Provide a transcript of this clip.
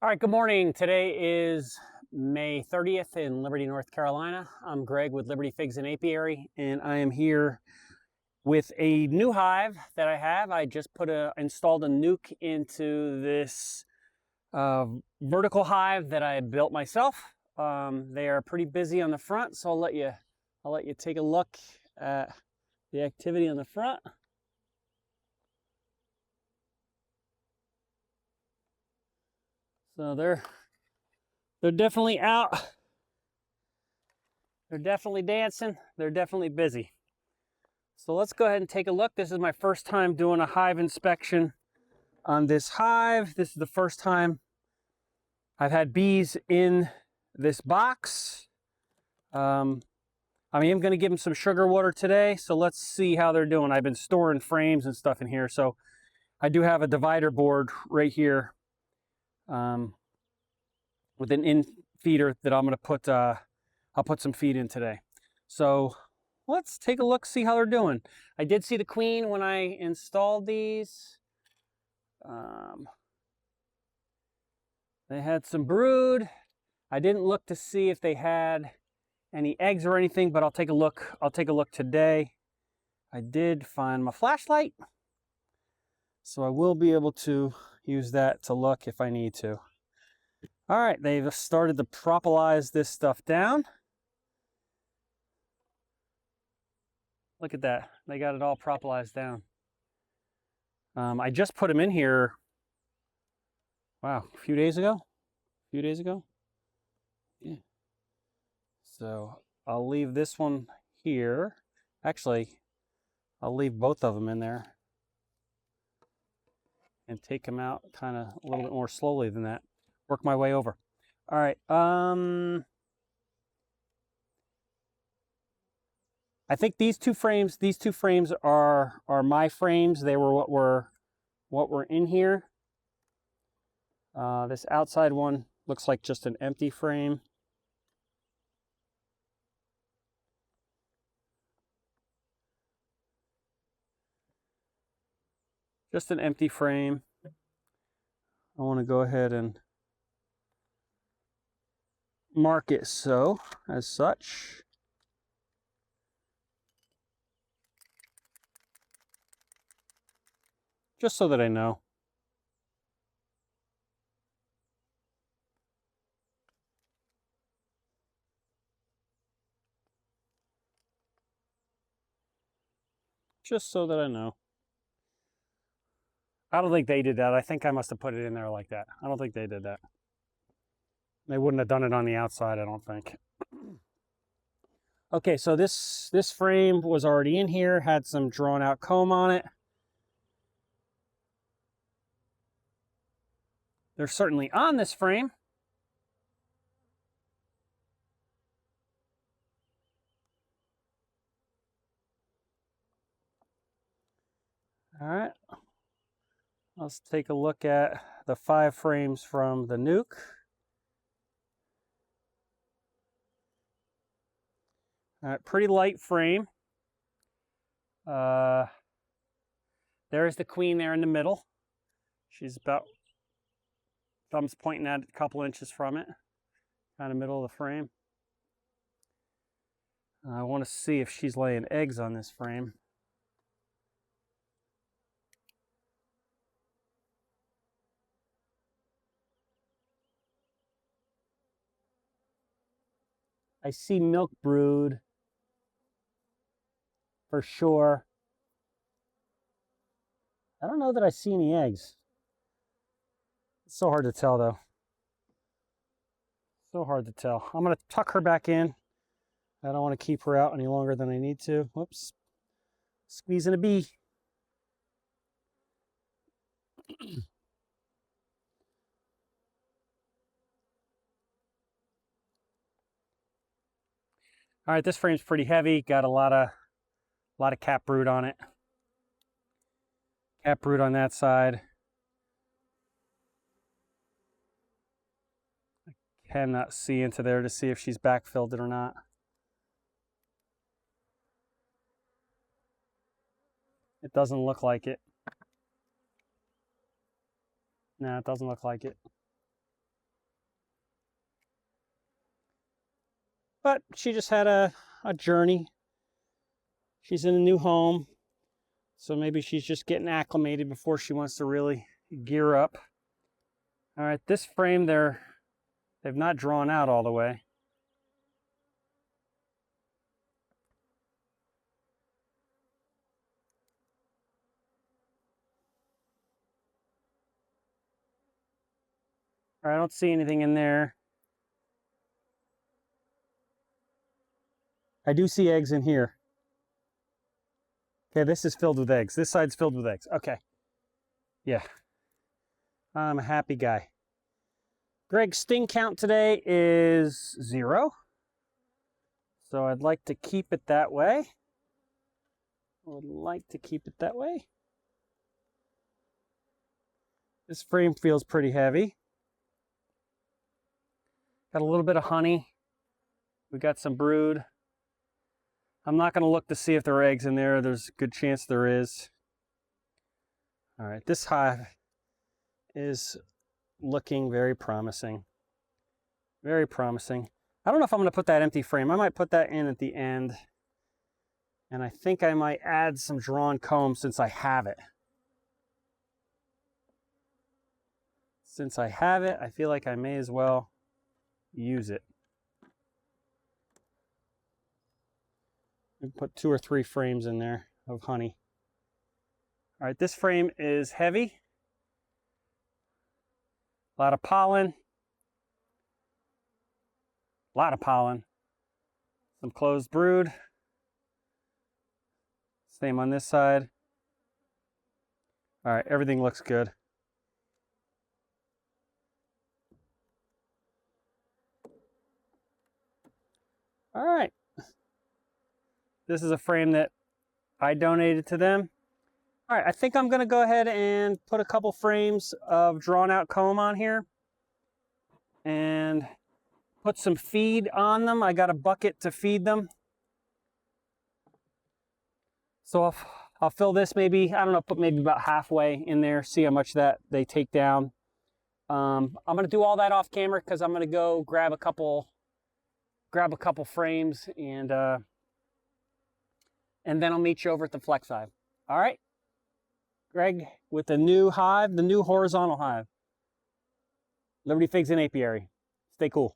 All right, good morning. Today is May 30th in Liberty, North Carolina. I'm Greg with Liberty Figs and Apiary, and I am here with a new hive that I have. I just installed a nuke into this vertical hive that I built myself. They are pretty busy on the front, so I'll let you take a look at the activity on the front. So they're definitely out. They're definitely dancing. They're definitely busy. So let's go ahead and take a look. This is my first time doing a hive inspection on this hive. This is the first time I've had bees in this box. I am going to give them some sugar water today. So let's see how they're doing. I've been storing frames and stuff in here. So I do have a divider board right here with an in feeder that I'm going to put, I'll put some feed in today. So let's take a look, see how they're doing. I did see the queen when I installed these. They had some brood. I didn't look to see if they had any eggs or anything, but I'll take a look. I'll take a look today. I did find my flashlight, so I will be able to use that to look if I need to. All right, they've started to propolize this stuff down. Look at that. They got it all propolized down. I just put them in here, wow, a few days ago. Yeah. So I'll leave this one here. Actually, I'll leave both of them in there and take them out kind of a little bit more slowly than that. Work my way over. All right. I think these two frames are my frames. They were what were in here. This outside one looks like just an empty frame. Just an empty frame. I want to go ahead and mark it so, as such. Just so that I know. Just so that I know. I don't think they did that. I think I must have put it in there like that. I don't think they did that. They wouldn't have done it on the outside, I don't think. Okay, so this frame was already in here, had some drawn out comb on it. They're certainly on this frame. All right, let's take a look at the 5 frames from the nuke. All right, pretty light frame. There's the queen there in the middle. She's about, thumb's pointing at a couple inches from it, kind of middle of the frame. I want to see if she's laying eggs on this frame. I see milk brood for sure. I don't know that I see any eggs. It's so hard to tell though. So hard to tell. I'm going to tuck her back in. I don't want to keep her out any longer than I need to. Whoops. Squeezing a bee. All right, this frame's pretty heavy. Got a lot of cap brood on it. Cap brood on that side. I cannot see into there to see if she's backfilled it or not. It doesn't look like it. No, it doesn't look like it. but she just had a journey. She's in a new home, so maybe she's just getting acclimated before she wants to really gear up. All right, this frame they've not drawn out all the way. All right, I don't see anything in there. I do see eggs in here. Okay, this is filled with eggs. This side's filled with eggs. Okay. Yeah. I'm a happy guy. Greg's sting count today is 0. So I'd like to keep it that way. This frame feels pretty heavy. Got a little bit of honey. We got some brood. I'm not going to look to see if there are eggs in there. There's a good chance there is. All right, this hive is looking very promising. Very promising. I don't know if I'm going to put that empty frame. I might put that in at the end. And I think I might add some drawn comb since I have it. Since I have it, I feel like I may as well use it. Put 2 or 3 frames in there of honey. All right, this frame is heavy. A lot of pollen. Some closed brood. Same on this side. All right, everything looks good. All right. This is a frame that I donated to them. All right, I think I'm going to go ahead and put a couple frames of drawn out comb on here and put some feed on them. I got a bucket to feed them. So I'll fill this maybe, I don't know, put maybe about halfway in there, see how much that they take down. I'm going to do all that off camera because I'm going to go grab a couple frames and then I'll meet you over at the Flex Hive. All right, Greg with the new hive, the new horizontal hive. Liberty Figs and Apiary. Stay cool.